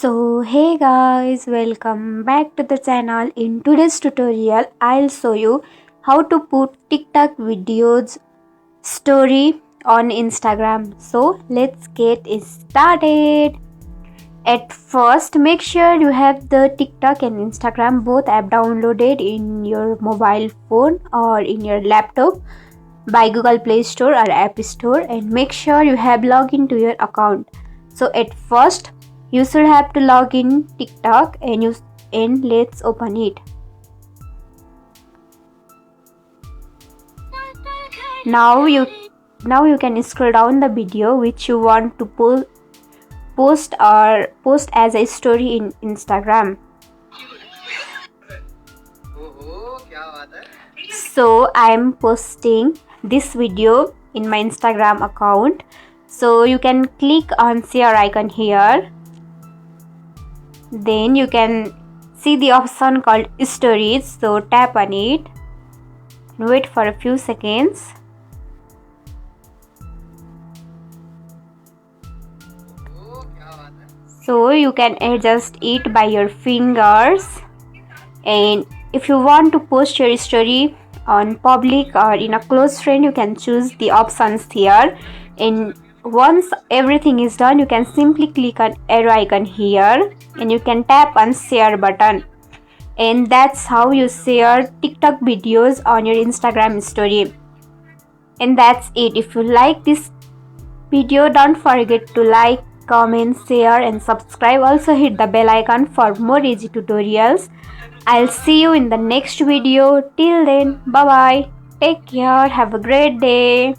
So hey guys, welcome back to the channel. In today's tutorial I'll show you how to put TikTok videos story on Instagram. So let's get started. At first, make sure you have the TikTok and Instagram both app downloaded in your mobile phone or in your laptop by Google Play Store or App Store, and make sure you have login to your account. So at first you should have to log in TikTok and let's open it. Now you can scroll down the video which you want to post as a story in Instagram. So I'm posting this video in my Instagram account. So you can click on share icon here. Then you can see the option called stories. So tap on it. Wait for a few seconds. So you can adjust it by your fingers, and if you want to post your story on public or in a close friend, you can choose the options here. And once everything is done, you can simply click on arrow icon here and you can tap on share button, and that's how you share TikTok videos on your Instagram story. And that's it. If you like this video, don't forget to like, comment, share and subscribe. Also hit the bell icon for more easy tutorials. I'll see you in the next video. Till then, bye bye. Take care. Have a great day.